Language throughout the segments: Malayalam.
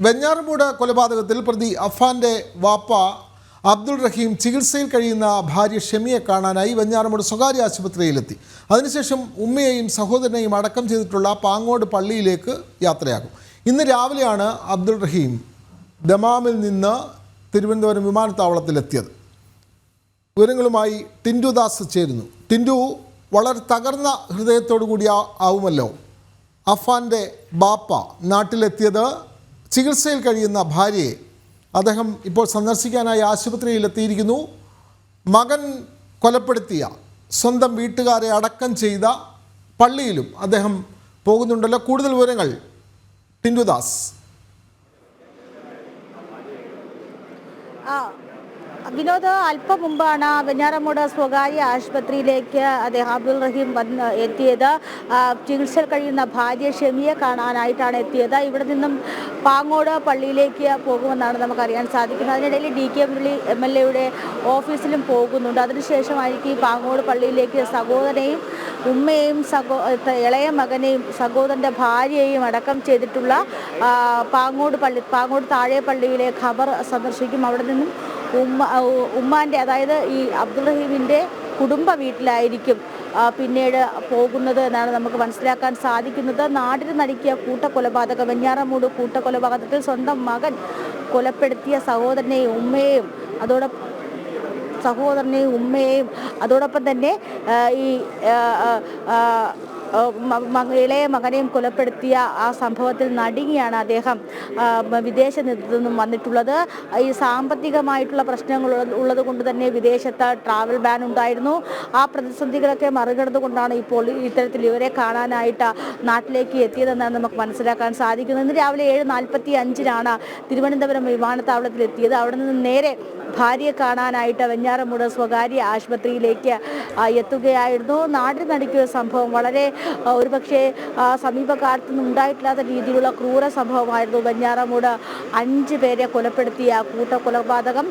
വെഞ്ഞാറമൂട് കൊലപാതകത്തിൽ പ്രതി അഫാന്റെ വാപ്പ അബ്ദുൾ റഹീം ചികിത്സയിൽ കഴിയുന്ന ഭാര്യ ഷെമിയെ കാണാനായി വെഞ്ഞാറമൂട് സ്വകാര്യ ആശുപത്രിയിലെത്തി. അതിനുശേഷം ഉമ്മയെയും സഹോദരനെയും അടക്കം ചെയ്തിട്ടുള്ള പാങ്ങോട് പള്ളിയിലേക്ക് യാത്രയാകും. ഇന്ന് രാവിലെയാണ് അബ്ദുൾ റഹീം ദമാമിൽ നിന്ന് തിരുവനന്തപുരം വിമാനത്താവളത്തിലെത്തിയത്. വിവരങ്ങളുമായി ടിൻഡു ദാസ് ചേരുന്നു. ടിൻഡു, വളരെ തകർന്ന ഹൃദയത്തോടു കൂടി ആവുമല്ലോ അഫാന്റെ ബാപ്പ നാട്ടിലെത്തിയത്. ചികിത്സയിൽ കഴിയുന്ന ഭാര്യയെ അദ്ദേഹം ഇപ്പോൾ സന്ദർശിക്കാനായി ആശുപത്രിയിലെത്തിയിരിക്കുന്നു. മകൻ കൊലപ്പെടുത്തിയ സ്വന്തം വീട്ടുകാരെ അടക്കം ചെയ്ത പള്ളിയിലും അദ്ദേഹം പോകുന്നുണ്ടല്ലോ. കൂടുതൽ വിവരങ്ങൾ ടിൻഡു ദാസ്. വിനോദ്, അല്പം മുമ്പാണ് വെഞ്ഞാറമൂട് സ്വകാര്യ ആശുപത്രിയിലേക്ക് അദ്ദേഹം അബ്ദുൾ റഹീം എത്തിയത്. ചികിത്സയിൽ കഴിയുന്ന ഭാര്യ ഷെമിയെ കാണാനായിട്ടാണ് എത്തിയത്. ഇവിടെ നിന്നും പാങ്ങോട് പള്ളിയിലേക്ക് പോകുമെന്നാണ് നമുക്കറിയാൻ സാധിക്കുന്നത്. അതിനിടയിൽ DK മുരളി MLA ഓഫീസിലും പോകുന്നുണ്ട്. അതിനുശേഷമായിരിക്കും പാങ്ങോട് പള്ളിയിലേക്ക് സഹോദരനെയും ഉമ്മയെയും ഇളയ മകനെയും സഹോദരൻ്റെ ഭാര്യയെയും അടക്കം ചെയ്തിട്ടുള്ള പാങ്ങോട് താഴെ പള്ളിയിലെ ഖബർ സന്ദർശിക്കും. അവിടെ നിന്നും ഉമ്മാൻ്റെ, അതായത് ഈ അബ്ദുൾ റഹീമിൻ്റെ കുടുംബ വീട്ടിലായിരിക്കും പിന്നീട് പോകുന്നത് എന്നാണ് നമുക്ക് മനസ്സിലാക്കാൻ സാധിക്കുന്നത്. നാടിന് നടുക്കിയ കൂട്ടക്കൊലപാതകം, വെഞ്ഞാറമൂട് കൂട്ടക്കൊലപാതകത്തിൽ സ്വന്തം മകൻ കൊലപ്പെടുത്തിയ സഹോദരനെയും അതോടൊപ്പം തന്നെ ഈ ഇളയ മകനെയും കൊലപ്പെടുത്തിയ ആ സംഭവത്തിൽ നടുങ്ങിയാണ് അദ്ദേഹം വിദേശത്ത് നിന്നും വന്നിട്ടുള്ളത്. ഈ സാമ്പത്തികമായിട്ടുള്ള പ്രശ്നങ്ങൾ ഉള്ളത് കൊണ്ട് തന്നെ വിദേശത്ത് ട്രാവൽ ബാൻ ഉണ്ടായിരുന്നു. ആ പ്രതിസന്ധികളൊക്കെ മറികടന്നുകൊണ്ടാണ് ഇപ്പോൾ ഇത്തരത്തിൽ ഇവരെ കാണാനായിട്ട് നാട്ടിലേക്ക് എത്തിയതെന്നാണ് നമുക്ക് മനസ്സിലാക്കാൻ സാധിക്കുന്നത്. ഇന്ന് രാവിലെ 7:45 തിരുവനന്തപുരം വിമാനത്താവളത്തിൽ എത്തിയത്. അവിടെ നിന്ന് നേരെ ഭാര്യയെ കാണാനായിട്ട് വെഞ്ഞാറമൂട് സ്വകാര്യ ആശുപത്രിയിലേക്ക് എത്തുകയായിരുന്നു. നാടിന് നടുക്കിയ സംഭവം വളരെ ഒരുപക്ഷെ സമീപകാലത്തൊന്നും ഉണ്ടായിട്ടില്ലാത്ത രീതിയിലുള്ള ക്രൂര സംഭവമായിരുന്നു. വെഞ്ഞാറമൂട് 5 പേരെ കൊലപ്പെടുത്തിയ കൂട്ടക്കൊലപാതകം.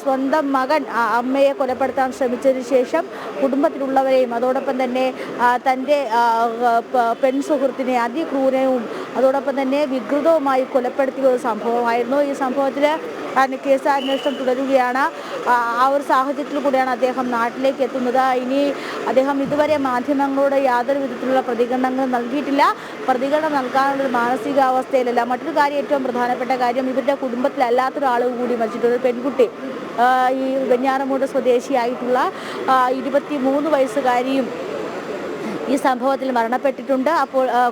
സ്വന്തം മകൻ അമ്മയെ കൊലപ്പെടുത്താൻ ശ്രമിച്ചതിന് ശേഷം കുടുംബത്തിലുള്ളവരെയും അതോടൊപ്പം തന്നെ തൻ്റെ പെൺസുഹൃത്തിനെ അതിക്രൂരവും അതോടൊപ്പം തന്നെ വികൃതവുമായി കൊലപ്പെടുത്തിയ ഒരു സംഭവമായിരുന്നു. ഈ സംഭവത്തിൽ കേസ് അന്വേഷണം തുടരുകയാണ്. ആ ഒരു സാഹചര്യത്തിൽ കൂടിയാണ് അദ്ദേഹം നാട്ടിലേക്ക് എത്തുന്നത്. ഇനി അദ്ദേഹം ഇതുവരെ മാധ്യമങ്ങളോട് യാതൊരു വിധത്തിലുള്ള പ്രതികരണങ്ങളും നൽകിയിട്ടില്ല. പ്രതികരണം നൽകാനുള്ളൊരു മാനസികാവസ്ഥയിലല്ല. മറ്റൊരു കാര്യം, ഏറ്റവും പ്രധാനപ്പെട്ട കാര്യം, ഇവരുടെ കുടുംബത്തിലല്ലാത്തൊരാൾ കൂടി മരിച്ചിട്ടുണ്ട്. പെൺകുട്ടി, ഈ വെഞ്ഞാറമൂട് സ്വദേശിയായിട്ടുള്ള 23 വയസ്സുകാരിയും ഈ സംഭവത്തിൽ മരണപ്പെട്ടിട്ടുണ്ട്,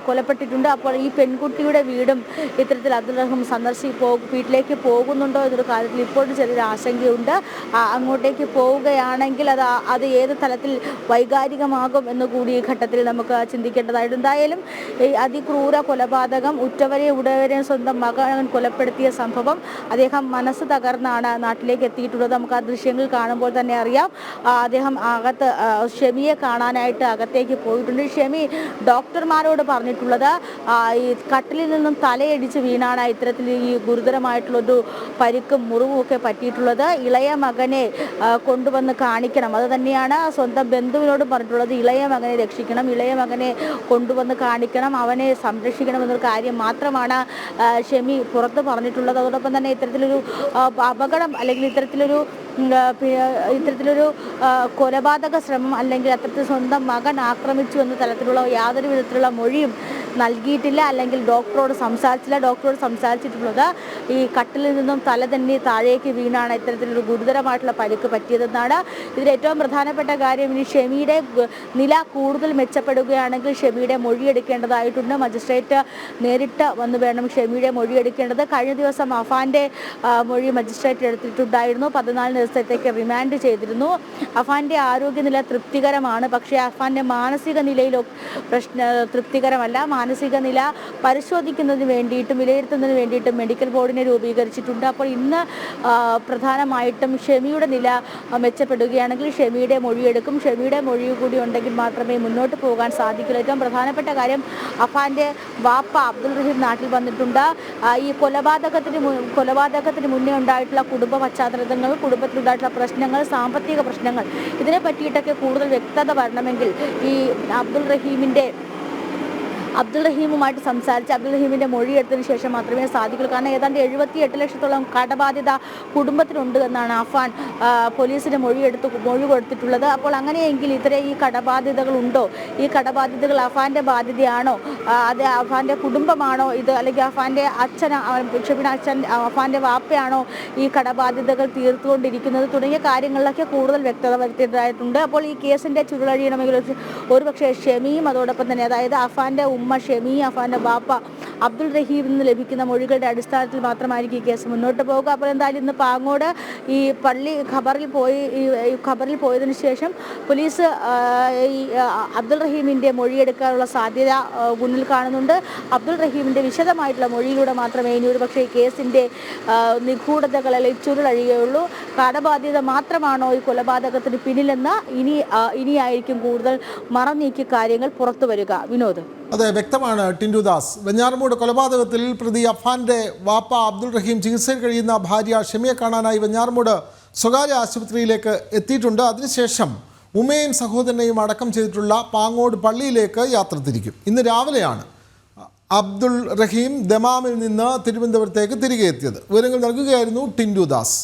കൊലപ്പെട്ടിട്ടുണ്ട്. അപ്പോൾ ഈ പെൺകുട്ടിയുടെ വീടും ഇത്തരത്തിൽ അബ്ദുൾ റഹീം വീട്ടിലേക്ക് പോകുന്നുണ്ടോ എന്നൊരു കാര്യത്തിൽ ഇപ്പോഴും ചെറിയൊരു ആശങ്കയുണ്ട്. അങ്ങോട്ടേക്ക് പോവുകയാണെങ്കിൽ അത് ഏത് തലത്തിൽ വൈകാരികമാകും എന്ന് കൂടി ഈ ഘട്ടത്തിൽ നമുക്ക് ചിന്തിക്കേണ്ടതായിട്ട്. എന്തായാലും ഈ അതിക്രൂര കൊലപാതകം, ഉറ്റവരെയും സ്വന്തം മകൻ കൊലപ്പെടുത്തിയ സംഭവം, അദ്ദേഹം മനസ്സ് തകർന്നാണ് നാട്ടിലേക്ക് എത്തിയിട്ടുള്ളത്. നമുക്ക് ആ ദൃശ്യങ്ങൾ കാണുമ്പോൾ തന്നെ അറിയാം. അദ്ദേഹം ഷെമിയെ കാണാനായിട്ട് അകത്തേക്ക് പോയി. ഷെമി ഡോക്ടർമാരോട് പറഞ്ഞിട്ടുള്ളത് ഈ കട്ടിലിൽ നിന്നും തലയടിച്ച് വീണാണ് ഇത്തരത്തിൽ ഈ ഗുരുതരമായിട്ടുള്ളൊരു പരിക്കും മുറിവും ഒക്കെ പറ്റിയിട്ടുള്ളത്. ഇളയ മകനെ കൊണ്ടുവന്ന് കാണിക്കണം, അത് തന്നെയാണ് സ്വന്തം ബന്ധുവിനോട് പറഞ്ഞിട്ടുള്ളത്. ഇളയ മകനെ രക്ഷിക്കണം, ഇളയ മകനെ കൊണ്ടുവന്ന് കാണിക്കണം, അവനെ സംരക്ഷിക്കണം എന്നൊരു കാര്യം മാത്രമാണ് ഷെമി പുറത്ത് പറഞ്ഞിട്ടുള്ളത്. അതോടൊപ്പം തന്നെ ഇത്തരത്തിലൊരു അപകടം അല്ലെങ്കിൽ ഇത്തരത്തിലൊരു കൊലപാതക ശ്രമം അല്ലെങ്കിൽ അത്തരത്തിൽ സ്വന്തം മകൻ ആക്രമിച്ചു എന്ന തലത്തിലുള്ള യാതൊരു വിധത്തിലുള്ള മൊഴിയും നൽകിയിട്ടില്ല, അല്ലെങ്കിൽ ഡോക്ടറോട് സംസാരിച്ചിട്ടുള്ളത് ഈ കട്ടിലിൽ നിന്നും തല തന്നെ താഴേക്ക് വീണാണ് ഇത്തരത്തിലൊരു ഗുരുതരമായിട്ടുള്ള പരിക്ക് പറ്റിയതെന്നാണ്. ഇതിൽ ഏറ്റവും പ്രധാനപ്പെട്ട കാര്യം, ഇനി ഷെമിയുടെ നില കൂടുതൽ മെച്ചപ്പെടുകയാണെങ്കിൽ ഷെമിയുടെ മൊഴിയെടുക്കേണ്ടതായിട്ടുണ്ട്. മജിസ്ട്രേറ്റ് നേരിട്ട് വന്ന് വേണം ഷെമിയുടെ മൊഴിയെടുക്കേണ്ടത്. കഴിഞ്ഞ ദിവസം അഫാന്റെ മൊഴി മജിസ്ട്രേറ്റ് എടുത്തിട്ടുണ്ടായിരുന്നു. 14 ദിവസത്തേക്ക് റിമാൻഡ് ചെയ്തിരുന്നു. അഫാന്റെ ആരോഗ്യനില തൃപ്തികരമാണ്, പക്ഷേ അഫാന്റെ മാനസിക നിലയിലോ തൃപ്തികരമല്ല. മാനസിക നില പരിശോധിക്കുന്നതിന് വേണ്ടിയിട്ടും വിലയിരുത്തുന്നതിന് വേണ്ടിയിട്ടും മെഡിക്കൽ ബോർഡിനെ രൂപീകരിച്ചിട്ടുണ്ട്. അപ്പോൾ ഇന്ന് പ്രധാനമായിട്ടും ഷെമിയുടെ നില മെച്ചപ്പെടുകയാണെങ്കിൽ ഷെമിയുടെ മൊഴിയെടുക്കും. ഷെമിയുടെ മൊഴി കൂടി ഉണ്ടെങ്കിൽ മാത്രമേ മുന്നോട്ട് പോകാൻ സാധിക്കുള്ളൂ. ഏറ്റവും പ്രധാനപ്പെട്ട കാര്യം, അഫാന്റെ വാപ്പ അബ്ദുൾ റഹീം നാട്ടിൽ വന്നിട്ടുണ്ട്. ഈ കൊലപാതകത്തിന് മുന്നേ ഉണ്ടായിട്ടുള്ള കുടുംബ പശ്ചാത്തലങ്ങൾ, കുടുംബത്തിലുണ്ടായിട്ടുള്ള പ്രശ്നങ്ങൾ, സാമ്പത്തിക പ്രശ്നങ്ങൾ, ഇതിനെ പറ്റിയിട്ടൊക്കെ കൂടുതൽ വ്യക്തത വരണമെങ്കിൽ ഈ അബ്ദുൾ റഹീമിൻ്റെ അബ്ദുൾ റഹീമുമായിട്ട് സംസാരിച്ച് അബ്ദുൾ റഹീമിൻ്റെ മൊഴി എടുത്തതിന് ശേഷം മാത്രമേ സാധിക്കുള്ളൂ. കാരണം ഏതാണ്ട് 78 ലക്ഷത്തോളം കടബാധ്യത കുടുംബത്തിനുണ്ട് എന്നാണ് അഫാൻ പോലീസിന് മൊഴി കൊടുത്തിട്ടുള്ളത്. അപ്പോൾ അങ്ങനെയെങ്കിൽ ഈ കടബാധ്യതകളുണ്ടോ? ഈ കടബാധ്യതകൾ അഫാൻ്റെ ബാധ്യതയാണോ? അത് അഫാൻ്റെ കുടുംബമാണോ ഇത്? അല്ലെങ്കിൽ അഫാൻ്റെ അഫാൻ്റെ വാപ്പയാണോ ഈ കടബാധ്യതകൾ തീർത്തുകൊണ്ടിരിക്കുന്നത്? തുടങ്ങിയ കാര്യങ്ങളിലൊക്കെ കൂടുതൽ വ്യക്തത വരുത്തിയതായിട്ടുണ്ട്. അപ്പോൾ ഈ കേസിൻ്റെ ചുരുളഴിയണമെങ്കിൽ ഒരുപക്ഷെ ഷെമിയും അതോടൊപ്പം തന്നെ, അതായത് അഫാൻ്റെ ഉമ്മ ഷെമി, അഫാൻ്റെ ബാപ്പ അബ്ദുൾ റഹീമിൽ നിന്ന് ലഭിക്കുന്ന മൊഴികളുടെ അടിസ്ഥാനത്തിൽ മാത്രമായിരിക്കും ഈ കേസ് മുന്നോട്ട് പോകുക. അപ്പോൾ എന്തായാലും ഇന്ന് പാങ്ങോട് ഈ ഖബറിൽ പോയതിനു ശേഷം പോലീസ് ഈ അബ്ദുൾ റഹീമിൻ്റെ മൊഴിയെടുക്കാനുള്ള സാധ്യത മുന്നിൽ കാണുന്നുണ്ട്. അബ്ദുൾ റഹീമിൻ്റെ വിശദമായിട്ടുള്ള മൊഴിയിലൂടെ മാത്രമേ ഇനി ഒരുപക്ഷെ ഈ കേസിൻ്റെ നിഗൂഢതകളിൽ ചുരുളഴിയുകയുള്ളൂ. കടബാധ്യത മാത്രമാണോ ഈ കൊലപാതകത്തിന് പിന്നിലെന്ന് ഇനിയായിരിക്കും കൂടുതൽ മറനീക്കി കാര്യങ്ങൾ പുറത്തു വരിക. വിനോദ്. അതെ, വ്യക്തമാണ് ടിൻഡു ദാസ്. വെഞ്ഞാറമൂട് കൊലപാതകത്തിൽ പ്രതി അഫാന്റെ വാപ്പ അബ്ദുൾ റഹീം ചികിത്സയിൽ കഴിയുന്ന ഭാര്യ ഷെമിയെ കാണാനായി വെഞ്ഞാറമൂട് സ്വകാര്യ ആശുപത്രിയിലേക്ക് എത്തിയിട്ടുണ്ട്. അതിനുശേഷം ഉമ്മയും സഹോദരനെയും അടക്കം ചെയ്തിട്ടുള്ള പാങ്ങോട് പള്ളിയിലേക്ക് യാത്ര തിരിക്കും. ഇന്ന് രാവിലെയാണ് അബ്ദുൾ റഹീം ദമാമിൽ നിന്ന് തിരുവനന്തപുരത്തേക്ക് തിരികെ എത്തിയത്. വിവരങ്ങൾ നൽകുകയായിരുന്നു ടിൻഡു ദാസ്.